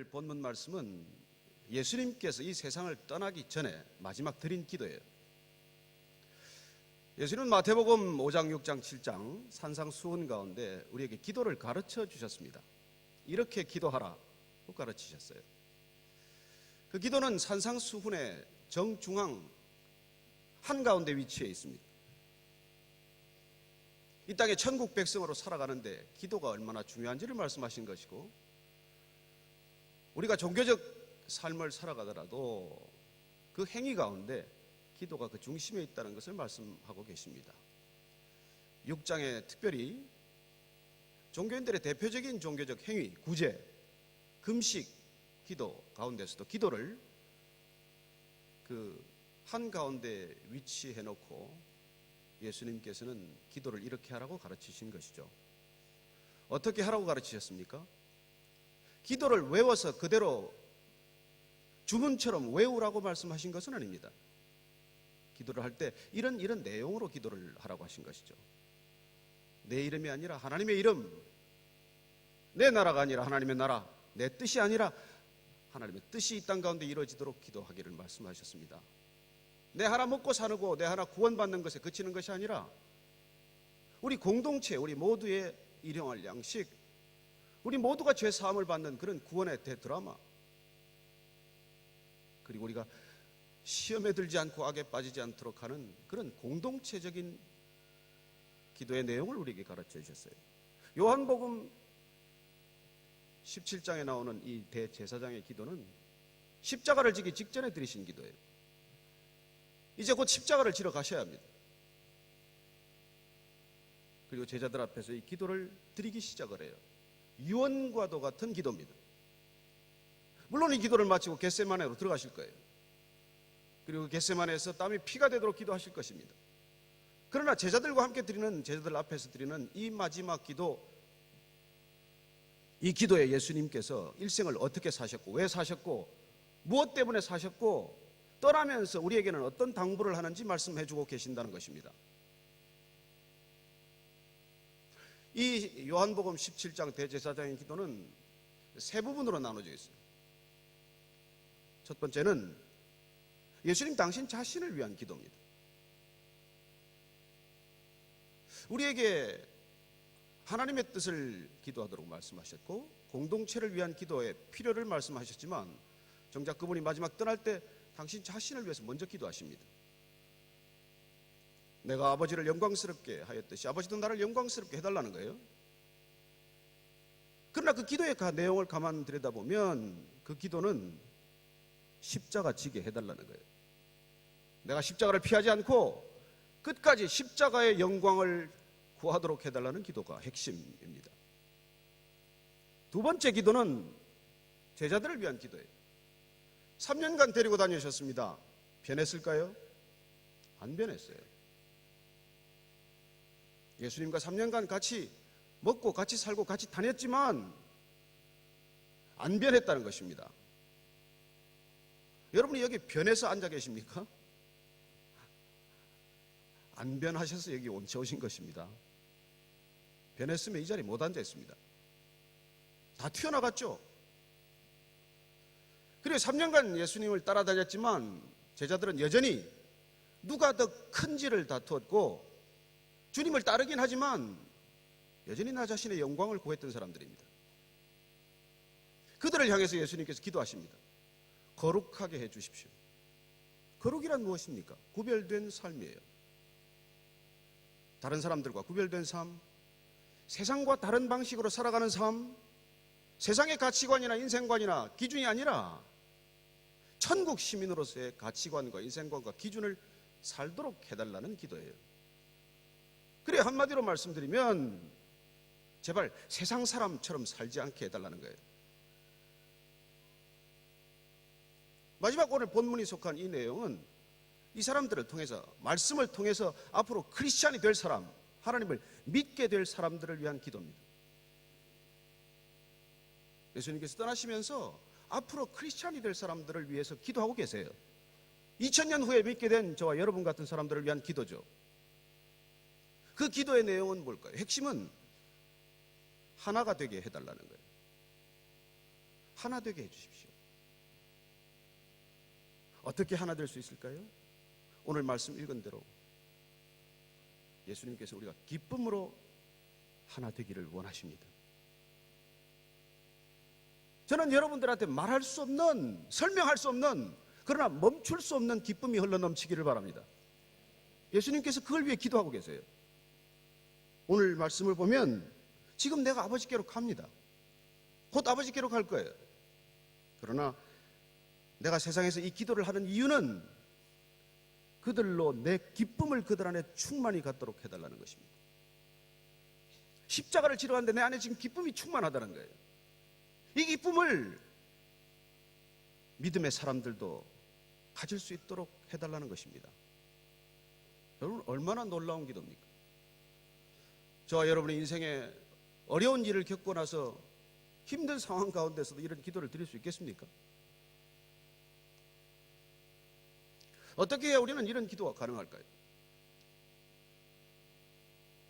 오늘 본문 말씀은 예수님께서 이 세상을 떠나기 전에 마지막 드린 기도예요. 예수님은 마태복음 5장, 6장, 7장 산상수훈 가운데 우리에게 기도를 가르쳐 주셨습니다. 이렇게 기도하라고 가르치셨어요. 그 기도는 산상수훈의 정중앙 한가운데 위치해 있습니다. 이 땅에 천국 백성으로 살아가는데 기도가 얼마나 중요한지를 말씀하신 것이고, 우리가 종교적 삶을 살아가더라도 그 행위 가운데 기도가 그 중심에 있다는 것을 말씀하고 계십니다. 6장에 특별히 종교인들의 대표적인 종교적 행위, 구제, 금식, 기도 가운데서도 기도를 그 한가운데 위치해 놓고 예수님께서는 기도를 이렇게 하라고 가르치신 것이죠. 어떻게 하라고 가르치셨습니까? 기도를 외워서 그대로 주문처럼 외우라고 말씀하신 것은 아닙니다. 기도를 할 때 이런 내용으로 기도를 하라고 하신 것이죠. 내 이름이 아니라 하나님의 이름, 내 나라가 아니라 하나님의 나라, 내 뜻이 아니라 하나님의 뜻이 이 땅 가운데 이루어지도록 기도하기를 말씀하셨습니다. 내 하나 먹고 사는고 내 하나 구원받는 것에 그치는 것이 아니라 우리 공동체, 우리 모두의 일용할 양식, 우리 모두가 죄 사함을 받는 그런 구원의 대드라마, 그리고 우리가 시험에 들지 않고 악에 빠지지 않도록 하는 그런 공동체적인 기도의 내용을 우리에게 가르쳐 주셨어요. 요한복음 17장에 나오는 이 대제사장의 기도는 십자가를 지기 직전에 드리신 기도예요. 이제 곧 십자가를 지러 가셔야 합니다. 그리고 제자들 앞에서 이 기도를 드리기 시작을 해요. 유언과도 같은 기도입니다. 물론 이 기도를 마치고 겟세마네로 들어가실 거예요. 그리고 겟세마네에서 땀이 피가 되도록 기도하실 것입니다. 그러나 제자들과 함께 드리는, 제자들 앞에서 드리는 이 마지막 기도, 이 기도에 예수님께서 일생을 어떻게 사셨고, 왜 사셨고, 무엇 때문에 사셨고, 떠나면서 우리에게는 어떤 당부를 하는지 말씀해주고 계신다는 것입니다. 이 요한복음 17장 대제사장의 기도는 세 부분으로 나눠져 있어요. 첫 번째는 예수님 당신 자신을 위한 기도입니다. 우리에게 하나님의 뜻을 기도하도록 말씀하셨고, 공동체를 위한 기도의 필요를 말씀하셨지만, 정작 그분이 마지막 떠날 때 당신 자신을 위해서 먼저 기도하십니다. 내가 아버지를 영광스럽게 하였듯이 아버지도 나를 영광스럽게 해달라는 거예요. 그러나 그 기도의 내용을 가만 들여다보면 그 기도는 십자가 지게 해달라는 거예요. 내가 십자가를 피하지 않고 끝까지 십자가의 영광을 구하도록 해달라는 기도가 핵심입니다. 두 번째 기도는 제자들을 위한 기도예요. 3년간 데리고 다니셨습니다. 변했을까요? 안 변했어요. 예수님과 3년간 같이 먹고 같이 살고 같이 다녔지만 안 변했다는 것입니다. 여러분이 여기 변해서 앉아 계십니까? 안 변하셔서 여기 오신 것입니다. 변했으면 이 자리에 못 앉아 있습니다. 다 튀어나갔죠. 그리고 3년간 예수님을 따라다녔지만 제자들은 여전히 누가 더 큰지를 다투었고, 주님을 따르긴 하지만 여전히 나 자신의 영광을 구했던 사람들입니다. 그들을 향해서 예수님께서 기도하십니다. 거룩하게 해 주십시오. 거룩이란 무엇입니까? 구별된 삶이에요. 다른 사람들과 구별된 삶, 세상과 다른 방식으로 살아가는 삶, 세상의 가치관이나 인생관이나 기준이 아니라 천국 시민으로서의 가치관과 인생관과 기준을 살도록 해달라는 기도예요. 그래, 한마디로 말씀드리면 제발 세상 사람처럼 살지 않게 해달라는 거예요. 마지막 오늘 본문이 속한 이 내용은 이 사람들을 통해서, 말씀을 통해서 앞으로 크리스찬이 될 사람, 하나님을 믿게 될 사람들을 위한 기도입니다. 예수님께서 떠나시면서 앞으로 크리스찬이 될 사람들을 위해서 기도하고 계세요. 2000년 후에 믿게 된 저와 여러분 같은 사람들을 위한 기도죠. 그 기도의 내용은 뭘까요? 핵심은 하나가 되게 해달라는 거예요. 하나 되게 해주십시오. 어떻게 하나 될 수 있을까요? 오늘 말씀 읽은 대로 예수님께서 우리가 기쁨으로 하나 되기를 원하십니다. 저는 여러분들한테 말할 수 없는, 설명할 수 없는, 그러나 멈출 수 없는 기쁨이 흘러넘치기를 바랍니다. 예수님께서 그걸 위해 기도하고 계세요. 오늘 말씀을 보면 지금 내가 아버지께로 갑니다. 곧 아버지께로 갈 거예요. 그러나 내가 세상에서 이 기도를 하는 이유는 그들로 내 기쁨을 그들 안에 충만히 갖도록 해달라는 것입니다. 십자가를 지러 가는데 내 안에 지금 기쁨이 충만하다는 거예요. 이 기쁨을 믿음의 사람들도 가질 수 있도록 해달라는 것입니다. 여러분, 얼마나 놀라운 기도입니까? 저와 여러분의 인생에 어려운 일을 겪고 나서 힘든 상황 가운데서도 이런 기도를 드릴 수 있겠습니까? 어떻게 해야 우리는 이런 기도가 가능할까요?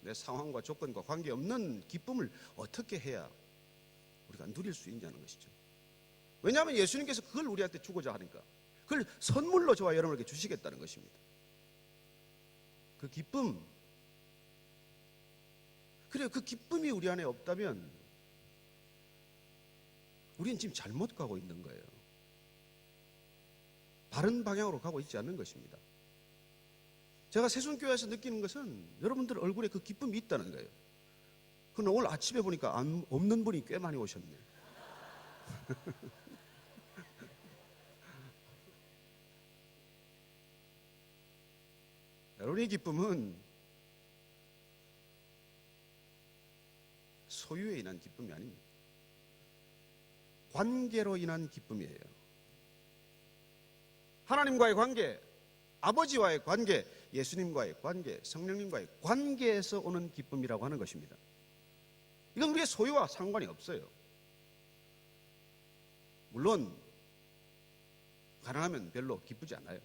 내 상황과 조건과 관계없는 기쁨을 어떻게 해야 우리가 누릴 수 있냐는 것이죠. 왜냐하면 예수님께서 그걸 우리한테 주고자 하니까, 그걸 선물로 저와 여러분에게 주시겠다는 것입니다. 그 기쁨, 그래요. 그 기쁨이 우리 안에 없다면 우리는 지금 잘못 가고 있는 거예요. 바른 방향으로 가고 있지 않는 것입니다. 제가 새순교회에서 느끼는 것은 여러분들 얼굴에 그 기쁨이 있다는 거예요. 그런데 오늘 아침에 보니까 없는 분이 꽤 많이 오셨네. 여러분의 기쁨은 소유에 인한 기쁨이 아닙니다. 관계로 인한 기쁨이에요. 하나님과의 관계, 아버지와의 관계, 예수님과의 관계, 성령님과의 관계에서 오는 기쁨이라고 하는 것입니다. 이건 우리의 소유와 상관이 없어요. 물론 가난하면 별로 기쁘지 않아요.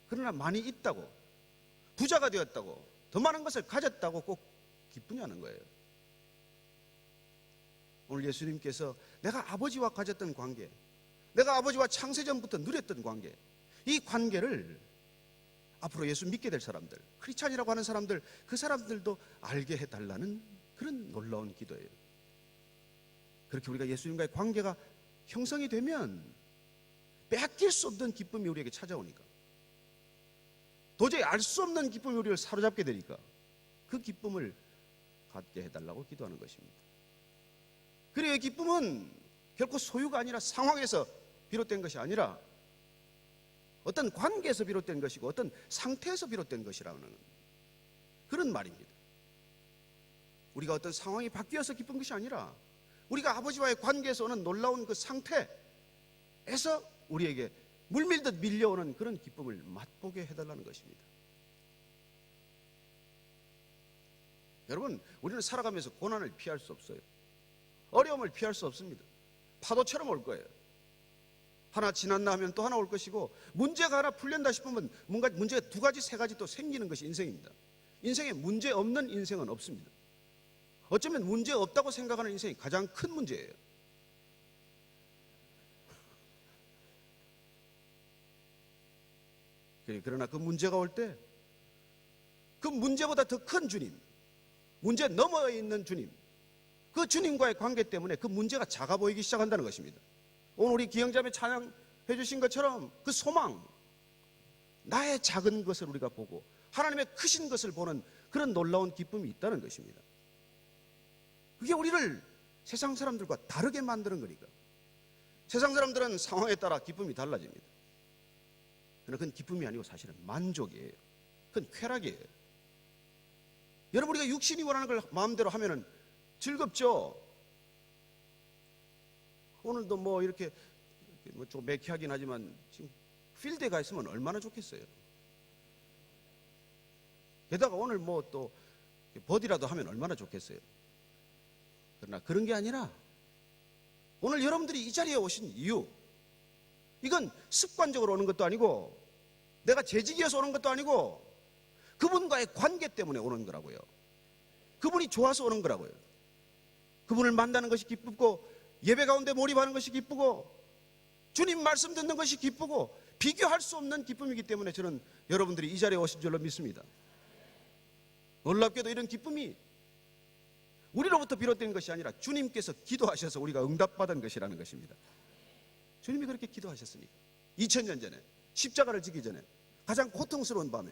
그러나 많이 있다고, 부자가 되었다고, 더 많은 것을 가졌다고 꼭 기쁘냐는 거예요. 오늘 예수님께서 내가 아버지와 가졌던 관계, 내가 아버지와 창세전부터 누렸던 관계, 이 관계를 앞으로 예수 믿게 될 사람들, 크리스찬이라고 하는 사람들, 그 사람들도 알게 해달라는 그런 놀라운 기도예요. 그렇게 우리가 예수님과의 관계가 형성이 되면 뺏길 수 없는 기쁨이 우리에게 찾아오니까, 도저히 알 수 없는 기쁨이 우리를 사로잡게 되니까 그 기쁨을 갖게 해달라고 기도하는 것입니다. 그래요. 기쁨은 결코 소유가 아니라 상황에서 비롯된 것이 아니라 어떤 관계에서 비롯된 것이고 어떤 상태에서 비롯된 것이라는 그런 말입니다. 우리가 어떤 상황이 바뀌어서 기쁜 것이 아니라 우리가 아버지와의 관계에서 오는 놀라운 그 상태에서 우리에게 물밀듯 밀려오는 그런 기쁨을 맛보게 해달라는 것입니다. 여러분, 우리는 살아가면서 고난을 피할 수 없어요. 어려움을 피할 수 없습니다. 파도처럼 올 거예요. 하나 지났나 하면 또 하나 올 것이고, 문제가 하나 풀린다 싶으면 뭔가 문제가 두 가지, 세 가지 또 생기는 것이 인생입니다. 인생에 문제 없는 인생은 없습니다. 어쩌면 문제 없다고 생각하는 인생이 가장 큰 문제예요. 그러나 그 문제가 올 때 그 문제보다 더 큰 주님, 문제 너머에 있는 주님, 그 주님과의 관계 때문에 그 문제가 작아 보이기 시작한다는 것입니다. 오늘 우리 기영자매 찬양해 주신 것처럼 그 소망, 나의 작은 것을 우리가 보고 하나님의 크신 것을 보는 그런 놀라운 기쁨이 있다는 것입니다. 그게 우리를 세상 사람들과 다르게 만드는 거니까. 세상 사람들은 상황에 따라 기쁨이 달라집니다. 그러나 그건 기쁨이 아니고 사실은 만족이에요. 그건 쾌락이에요. 여러분, 우리가 육신이 원하는 걸 마음대로 하면은 즐겁죠. 오늘도 뭐 이렇게 좀 매캐하긴 하지만 지금 필드에 가 있으면 얼마나 좋겠어요. 게다가 오늘 뭐 또 버디라도 하면 얼마나 좋겠어요. 그러나 그런 게 아니라 오늘 여러분들이 이 자리에 오신 이유, 이건 습관적으로 오는 것도 아니고 내가 재직이어서 오는 것도 아니고 그분과의 관계 때문에 오는 거라고요. 그분이 좋아서 오는 거라고요. 그분을 만나는 것이 기쁘고 예배 가운데 몰입하는 것이 기쁘고 주님 말씀 듣는 것이 기쁘고 비교할 수 없는 기쁨이기 때문에 저는 여러분들이 이 자리에 오신 줄로 믿습니다. 놀랍게도 이런 기쁨이 우리로부터 비롯된 것이 아니라 주님께서 기도하셔서 우리가 응답받은 것이라는 것입니다. 주님이 그렇게 기도하셨으니까 2000년 전에 십자가를 지기 전에 가장 고통스러운 밤에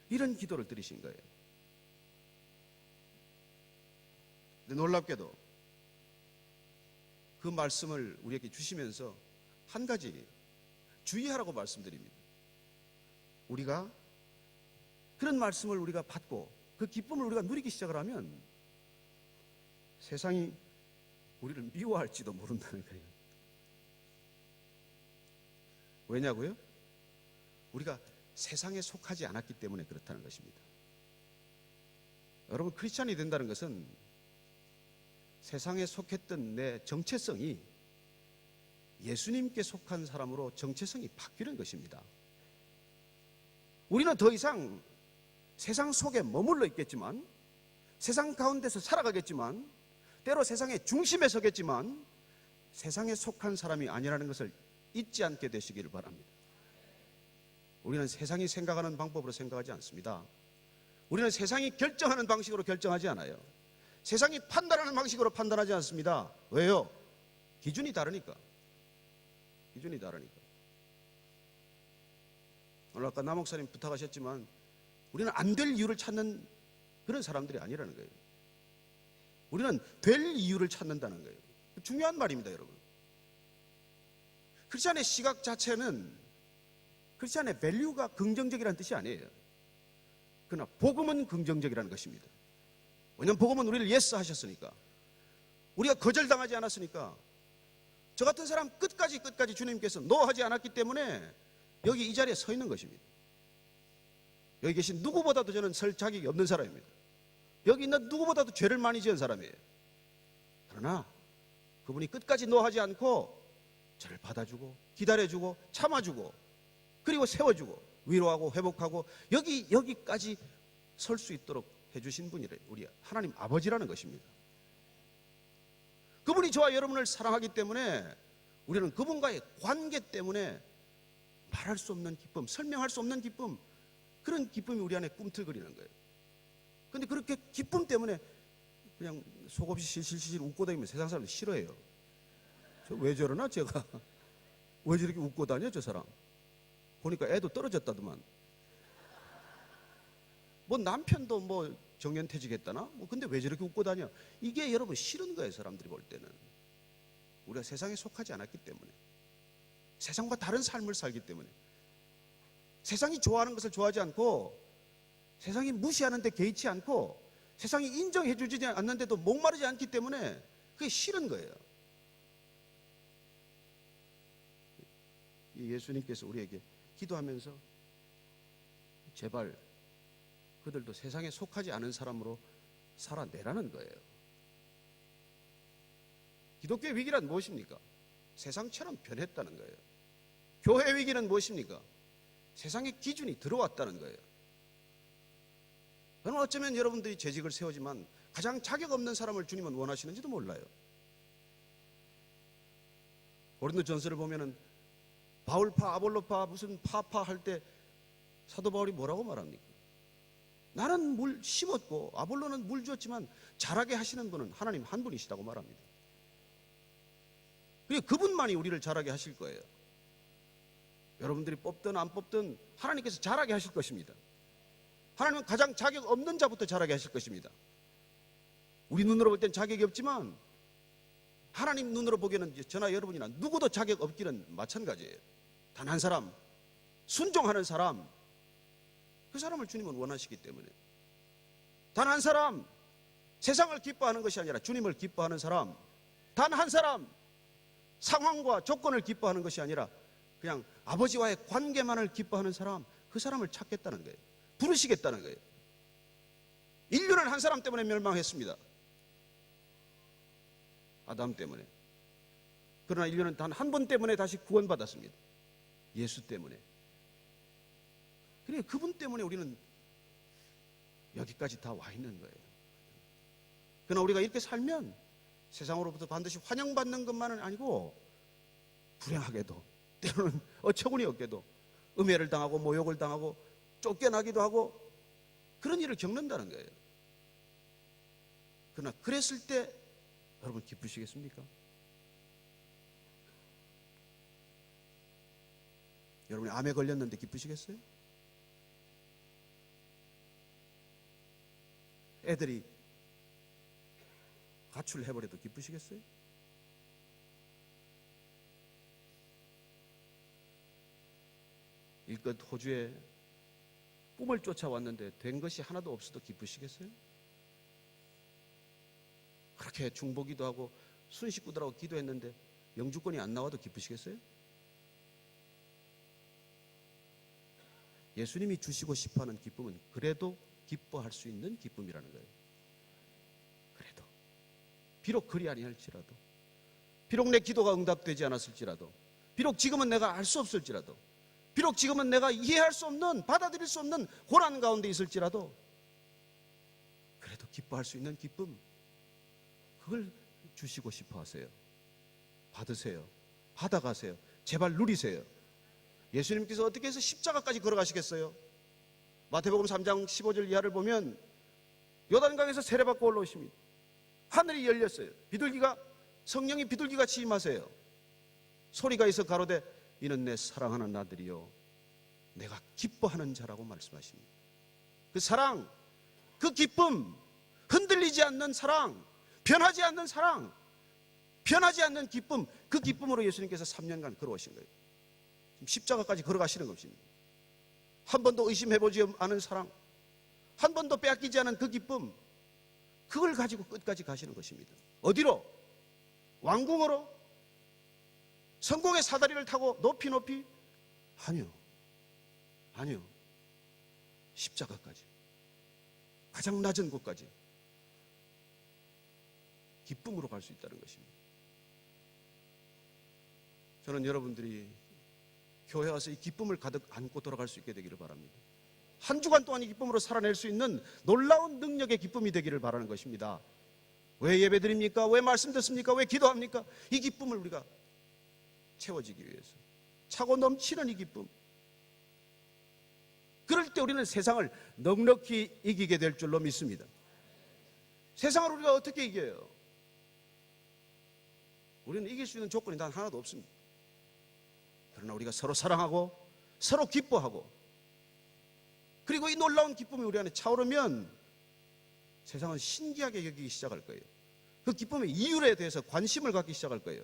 이런 기도를 드리신 거예요. 근데 놀랍게도 그 말씀을 우리에게 주시면서 한 가지 주의하라고 말씀드립니다. 우리가 그런 말씀을 우리가 받고 그 기쁨을 우리가 누리기 시작을 하면 세상이 우리를 미워할지도 모른다는 거예요. 왜냐고요? 우리가 세상에 속하지 않았기 때문에 그렇다는 것입니다. 여러분, 크리스찬이 된다는 것은 세상에 속했던 내 정체성이 예수님께 속한 사람으로 정체성이 바뀌는 것입니다. 우리는 더 이상 세상 속에 머물러 있겠지만, 세상 가운데서 살아가겠지만, 때로 세상의 중심에 서겠지만 세상에 속한 사람이 아니라는 것을 잊지 않게 되시기를 바랍니다. 우리는 세상이 생각하는 방법으로 생각하지 않습니다. 우리는 세상이 결정하는 방식으로 결정하지 않아요. 세상이 판단하는 방식으로 판단하지 않습니다. 왜요? 기준이 다르니까. 기준이 다르니까. 오늘 아까 나 목사님 부탁하셨지만 우리는 안 될 이유를 찾는 그런 사람들이 아니라는 거예요. 우리는 될 이유를 찾는다는 거예요. 중요한 말입니다, 여러분. 크리스찬의 시각 자체는 크리스찬의 밸류가 긍정적이라는 뜻이 아니에요. 그러나 복음은 긍정적이라는 것입니다. 왜냐하면 복음은 우리를 예스 하셨으니까, 우리가 거절당하지 않았으니까, 저 같은 사람 끝까지 주님께서 노 하지 않았기 때문에 여기 이 자리에 서 있는 것입니다. 여기 계신 누구보다도 저는 설 자격이 없는 사람입니다. 여기 있는 누구보다도 죄를 많이 지은 사람이에요. 그러나 그분이 끝까지 노 하지 않고 저를 받아주고 기다려주고 참아주고 그리고 세워주고 위로하고 회복하고 여기까지 설 수 있도록 해주신 분이 우리 하나님 아버지라는 것입니다. 그분이 저와 여러분을 사랑하기 때문에 우리는 그분과의 관계 때문에 말할 수 없는 기쁨, 설명할 수 없는 기쁨, 그런 기쁨이 우리 안에 꿈틀거리는 거예요. 그런데 그렇게 기쁨 때문에 그냥 속없이 실실실 웃고 다니면 세상 사람들 싫어해요. 저 왜 저러나 제가? 왜 저렇게 웃고 다녀 저 사람? 보니까 애도 떨어졌다더만. 뭐 남편도 뭐 정년퇴직했다나? 뭐 근데 왜 저렇게 웃고 다녀? 이게 여러분 싫은 거예요. 사람들이 볼 때는. 우리가 세상에 속하지 않았기 때문에, 세상과 다른 삶을 살기 때문에, 세상이 좋아하는 것을 좋아하지 않고, 세상이 무시하는데 개의치 않고, 세상이 인정해 주지 않는데도 목마르지 않기 때문에 그게 싫은 거예요. 예수님께서 우리에게 기도하면서 제발 그들도 세상에 속하지 않은 사람으로 살아내라는 거예요. 기독교의 위기란 무엇입니까? 세상처럼 변했다는 거예요. 교회 위기는 무엇입니까? 세상의 기준이 들어왔다는 거예요. 저는 어쩌면 여러분들이 재직을 세우지만 가장 자격 없는 사람을 주님은 원하시는지도 몰라요. 고린도전서를 보면은 바울파, 아볼로파, 무슨 파파 할 때 사도 바울이 뭐라고 말합니까? 나는 물 심었고 아볼로는 물 주었지만 자라게 하시는 분은 하나님 한 분이시다고 말합니다. 그리고 그분만이 우리를 자라게 하실 거예요. 여러분들이 뽑든 안 뽑든 하나님께서 자라게 하실 것입니다. 하나님은 가장 자격 없는 자부터 자라게 하실 것입니다. 우리 눈으로 볼 땐 자격이 없지만 하나님 눈으로 보기에는 저나 여러분이나 누구도 자격 없기는 마찬가지예요. 단 한 사람, 순종하는 사람, 그 사람을 주님은 원하시기 때문에, 단 한 사람, 세상을 기뻐하는 것이 아니라 주님을 기뻐하는 사람, 단 한 사람, 상황과 조건을 기뻐하는 것이 아니라 그냥 아버지와의 관계만을 기뻐하는 사람, 그 사람을 찾겠다는 거예요. 부르시겠다는 거예요. 인류는 한 사람 때문에 멸망했습니다. 아담 때문에. 그러나 인류는 단 한 분 때문에 다시 구원받았습니다. 예수 때문에. 그러니까 그분 때문에 우리는 여기까지 다 와 있는 거예요. 그러나 우리가 이렇게 살면 세상으로부터 반드시 환영받는 것만은 아니고 불행하게도 때로는 어처구니 없게도 음해를 당하고 모욕을 당하고 쫓겨나기도 하고 그런 일을 겪는다는 거예요. 그러나 그랬을 때 여러분 기쁘시겠습니까? 여러분이 암에 걸렸는데 기쁘시겠어요? 애들이 가출해버려도 기쁘시겠어요? 일껏 호주에 꿈을 쫓아왔는데 된 것이 하나도 없어도 기쁘시겠어요? 그렇게 중보기도 하고 순식구들하고 기도했는데 영주권이 안 나와도 기쁘시겠어요? 예수님이 주시고 싶어하는 기쁨은 그래도 기뻐할 수 있는 기쁨이라는 거예요. 그래도 비록 그리 아니할지라도, 비록 내 기도가 응답되지 않았을지라도, 비록 지금은 내가 알 수 없을지라도, 비록 지금은 내가 이해할 수 없는, 받아들일 수 없는 고난 가운데 있을지라도 그래도 기뻐할 수 있는 기쁨, 그걸 주시고 싶어 하세요. 받으세요. 받아가세요. 제발 누리세요. 예수님께서 어떻게 해서 십자가까지 걸어가시겠어요? 마태복음 3장 15절 이하를 보면 요단강에서 세례받고 올라오십니다. 하늘이 열렸어요. 성령이 비둘기같이 임하세요. 소리가 있어 가로되 이는 내 사랑하는 아들이요 내가 기뻐하는 자라고 말씀하십니다. 그 사랑, 그 기쁨, 흔들리지 않는 사랑, 변하지 않는 사랑, 변하지 않는 기쁨, 그 기쁨으로 예수님께서 3년간 걸어오신 거예요. 십자가까지 걸어가시는 것입니다. 한 번도 의심해보지 않은 사랑, 한 번도 빼앗기지 않은 그 기쁨, 그걸 가지고 끝까지 가시는 것입니다. 어디로? 왕궁으로? 성공의 사다리를 타고 높이 높이? 아니요. 십자가까지, 가장 낮은 곳까지 기쁨으로 갈 수 있다는 것입니다. 저는 여러분들이 교회 와서 이 기쁨을 가득 안고 돌아갈 수 있게 되기를 바랍니다. 한 주간 동안 이 기쁨으로 살아낼 수 있는 놀라운 능력의 기쁨이 되기를 바라는 것입니다. 왜 예배드립니까? 왜 말씀 듣습니까? 왜 기도합니까? 이 기쁨을 우리가 채워지기 위해서, 차고 넘치는 이 기쁨, 그럴 때 우리는 세상을 넉넉히 이기게 될 줄로 믿습니다. 세상을 우리가 어떻게 이겨요? 우리는 이길 수 있는 조건이 단 하나도 없습니다. 그러나 우리가 서로 사랑하고 서로 기뻐하고, 그리고 이 놀라운 기쁨이 우리 안에 차오르면 세상은 신기하게 여기기 시작할 거예요. 그 기쁨의 이유에 대해서 관심을 갖기 시작할 거예요.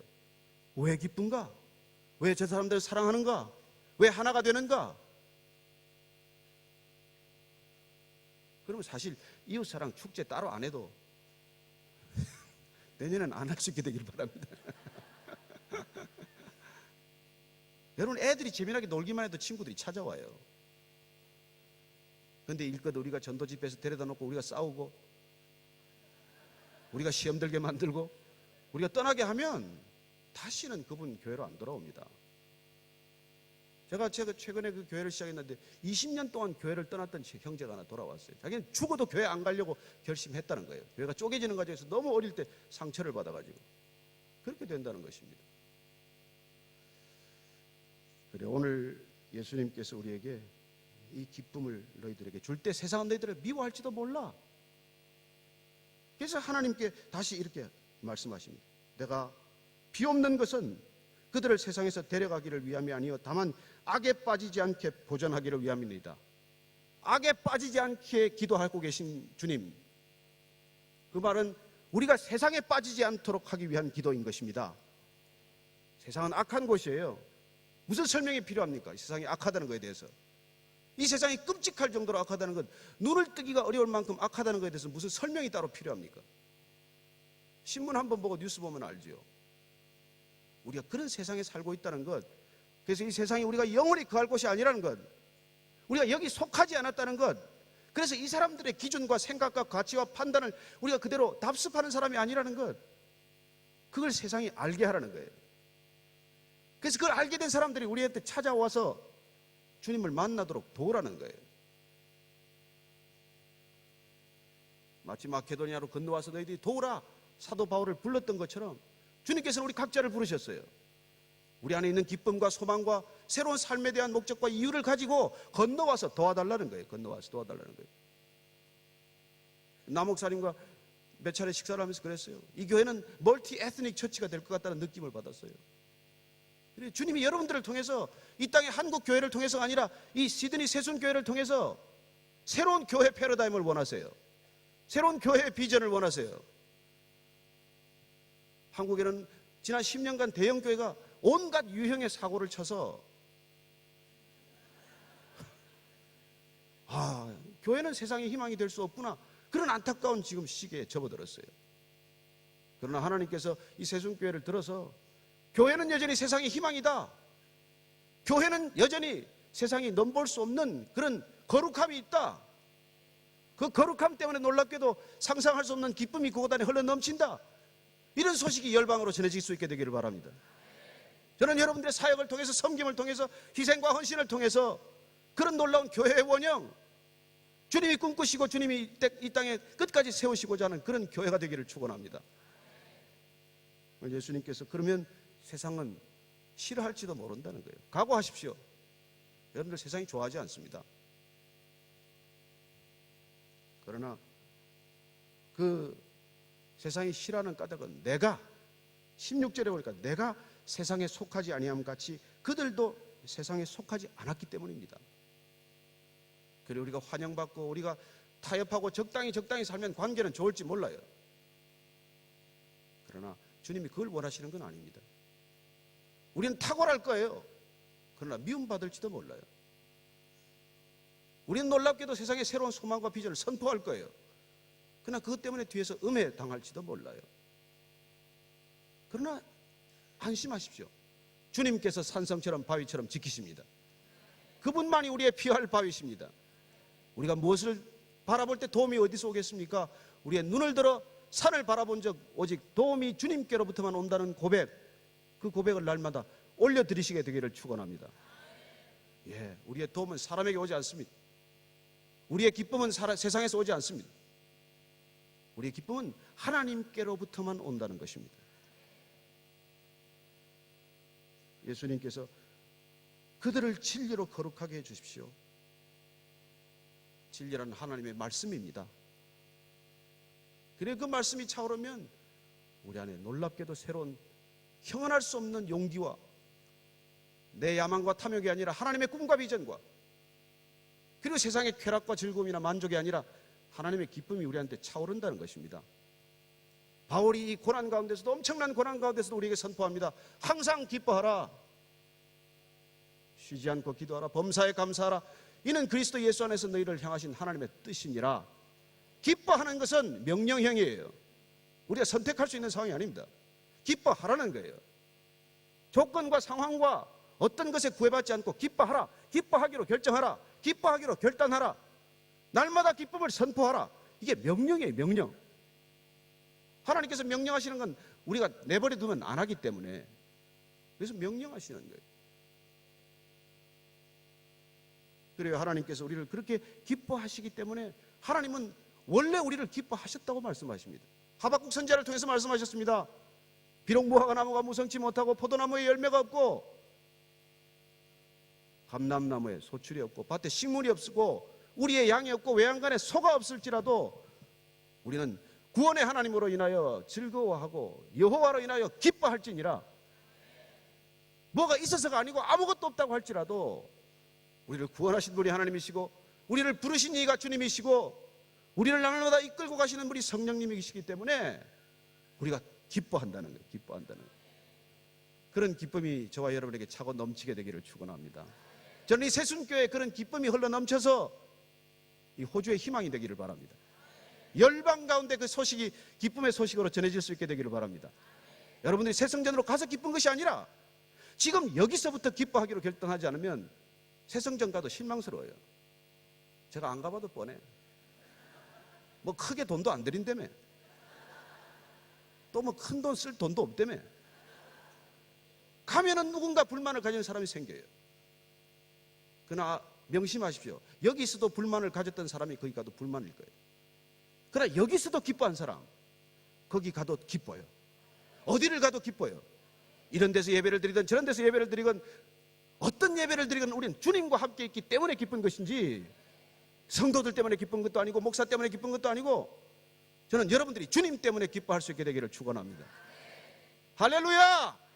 왜 기쁜가? 왜 저 사람들을 사랑하는가? 왜 하나가 되는가? 그러면 사실 이웃사랑 축제 따로 안 해도 내년엔 안 할 수 있게 되길 바랍니다. 여러분, 애들이 재미나게 놀기만 해도 친구들이 찾아와요. 그런데 일껏 우리가 전도 집회에서 데려다 놓고 우리가 싸우고, 우리가 시험 들게 만들고, 우리가 떠나게 하면 다시는 그분 교회로 안 돌아옵니다. 제가 최근에 그 교회를 시작했는데 20년 동안 교회를 떠났던 형제가 하나 돌아왔어요. 자기는 죽어도 교회 안 가려고 결심했다는 거예요. 교회가 쪼개지는 과정에서 너무 어릴 때 상처를 받아가지고. 그렇게 된다는 것입니다. 그래, 오늘 예수님께서 우리에게 이 기쁨을 너희들에게 줄 때 세상은 너희들을 미워할지도 몰라. 그래서 하나님께 다시 이렇게 말씀하십니다. 내가 비옵는 것은 그들을 세상에서 데려가기를 위함이 아니요 다만 악에 빠지지 않게 보전하기를 위함입니다. 악에 빠지지 않게 기도하고 계신 주님, 그 말은 우리가 세상에 빠지지 않도록 하기 위한 기도인 것입니다. 세상은 악한 곳이에요. 무슨 설명이 필요합니까? 이 세상이 악하다는 것에 대해서. 이 세상이 끔찍할 정도로 악하다는 것, 눈을 뜨기가 어려울 만큼 악하다는 것에 대해서 무슨 설명이 따로 필요합니까? 신문 한번 보고 뉴스 보면 알죠. 우리가 그런 세상에 살고 있다는 것, 그래서 이 세상이 우리가 영원히 거할 곳이 아니라는 것, 우리가 여기 속하지 않았다는 것, 그래서 이 사람들의 기준과 생각과 가치와 판단을 우리가 그대로 답습하는 사람이 아니라는 것, 그걸 세상이 알게 하라는 거예요. 그래서 그걸 알게 된 사람들이 우리한테 찾아와서 주님을 만나도록 도우라는 거예요. 마치 마케도니아로 건너와서 너희들이 도우라, 사도 바울을 불렀던 것처럼 주님께서는 우리 각자를 부르셨어요. 우리 안에 있는 기쁨과 소망과 새로운 삶에 대한 목적과 이유를 가지고 건너와서 도와달라는 거예요. 건너와서 도와달라는 거예요. 남목사님과 몇 차례 식사를 하면서 그랬어요. 이 교회는 멀티 에스닉 처치가 될 것 같다는 느낌을 받았어요. 주님이 여러분들을 통해서 이 땅의 한국 교회를 통해서가 아니라 이 시드니 세순 교회를 통해서 새로운 교회 패러다임을 원하세요. 새로운 교회의 비전을 원하세요. 한국에는 지난 10년간 대형 교회가 온갖 유형의 사고를 쳐서 교회는 세상의 희망이 될 수 없구나, 그런 안타까운 지금 시기에 접어들었어요. 그러나 하나님께서 이 세순교회를 들어서 교회는 여전히 세상의 희망이다, 교회는 여전히 세상이 넘볼 수 없는 그런 거룩함이 있다, 그 거룩함 때문에 놀랍게도 상상할 수 없는 기쁨이 그곳 안에 흘러넘친다, 이런 소식이 열방으로 전해질 수 있게 되기를 바랍니다. 저는 여러분들의 사역을 통해서, 섬김을 통해서, 희생과 헌신을 통해서 그런 놀라운 교회의 원형, 주님이 꿈꾸시고 주님이 이 땅에 끝까지 세우시고자 하는 그런 교회가 되기를 축원합니다. 예수님께서 그러면 세상은 싫어할지도 모른다는 거예요. 각오하십시오. 여러분들 세상이 좋아하지 않습니다. 그러나 그 세상이 싫어하는 까닭은 내가 16절에 보니까 내가 세상에 속하지 아니함 같이 그들도 세상에 속하지 않았기 때문입니다. 그리고 우리가 환영받고 우리가 타협하고 적당히 살면 관계는 좋을지 몰라요. 그러나 주님이 그걸 원하시는 건 아닙니다. 우리는 탁월할 거예요. 그러나 미움받을지도 몰라요. 우리는 놀랍게도 세상에 새로운 소망과 비전을 선포할 거예요. 그러나 그것 때문에 뒤에서 음해 당할지도 몰라요. 그러나 안심하십시오. 주님께서 산성처럼 바위처럼 지키십니다. 그분만이 우리의 피할 바위십니다. 우리가 무엇을 바라볼 때 도움이 어디서 오겠습니까? 우리의 눈을 들어 산을 바라본 적 오직 도움이 주님께로부터만 온다는 고백, 그 고백을 날마다 올려드리시게 되기를 축원합니다. 우리의 도움은 사람에게 오지 않습니다. 우리의 기쁨은 세상에서 오지 않습니다. 우리의 기쁨은 하나님께로부터만 온다는 것입니다. 예수님께서 그들을 진리로 거룩하게 해주십시오. 진리라는 하나님의 말씀입니다. 그래 그 말씀이 차오르면 우리 안에 놀랍게도 새로운 형언할 수 없는 용기와 내 야망과 탐욕이 아니라 하나님의 꿈과 비전과 그리고 세상의 쾌락과 즐거움이나 만족이 아니라 하나님의 기쁨이 우리한테 차오른다는 것입니다. 바울이 이 고난 가운데서도, 엄청난 고난 가운데서도 우리에게 선포합니다. 항상 기뻐하라, 쉬지 않고 기도하라, 범사에 감사하라, 이는 그리스도 예수 안에서 너희를 향하신 하나님의 뜻이니라. 기뻐하는 것은 명령형이에요. 우리가 선택할 수 있는 상황이 아닙니다. 기뻐하라는 거예요. 조건과 상황과 어떤 것에 구애받지 않고 기뻐하라, 기뻐하기로 결정하라, 기뻐하기로 결단하라, 날마다 기쁨을 선포하라. 이게 명령이에요. 명령. 하나님께서 명령하시는 건 우리가 내버려 두면 안 하기 때문에, 그래서 명령하시는 거예요. 그래요. 하나님께서 우리를 그렇게 기뻐하시기 때문에 하나님은 원래 우리를 기뻐하셨다고 말씀하십니다. 하박국 선지자를 통해서 말씀하셨습니다. 비록 무화과 나무가 무성치 못하고 포도나무에 열매가 없고 감람나무에 소출이 없고 밭에 식물이 없고 우리의 양이 없고 외양간에 소가 없을지라도 우리는 구원의 하나님으로 인하여 즐거워하고 여호와로 인하여 기뻐할지니라. 뭐가 있어서가 아니고 아무것도 없다고 할지라도 우리를 구원하신 분이 하나님이시고 우리를 부르신 이가 주님이시고 우리를 날마다 이끌고 가시는 분이 성령님이시기 때문에 우리가 기뻐한다는 거예요. 기뻐한다는 거예요. 그런 기쁨이 저와 여러분에게 차고 넘치게 되기를 축원합니다. 저는 이 세순교회에 그런 기쁨이 흘러넘쳐서 이 호주의 희망이 되기를 바랍니다. 열방 가운데 그 소식이 기쁨의 소식으로 전해질 수 있게 되기를 바랍니다. 여러분들이 새성전으로 가서 기쁜 것이 아니라 지금 여기서부터 기뻐하기로 결단하지 않으면 새성전 가도 실망스러워요. 제가 안 가봐도 뻔해. 뭐 크게 돈도 안 들인다며, 또 뭐 큰 돈 쓸 돈도 없다며. 가면은 누군가 불만을 가진 사람이 생겨요. 그러나 명심하십시오. 여기서도 불만을 가졌던 사람이 거기 가도 불만일 거예요. 그러나 여기서도 기뻐한 사람, 거기 가도 기뻐요. 어디를 가도 기뻐요. 이런 데서 예배를 드리든 저런 데서 예배를 드리건 어떤 예배를 드리건 우리는 주님과 함께 있기 때문에 기쁜 것인지 성도들 때문에 기쁜 것도 아니고 목사 때문에 기쁜 것도 아니고 저는 여러분들이 주님 때문에 기뻐할 수 있게 되기를 축원합니다. 할렐루야!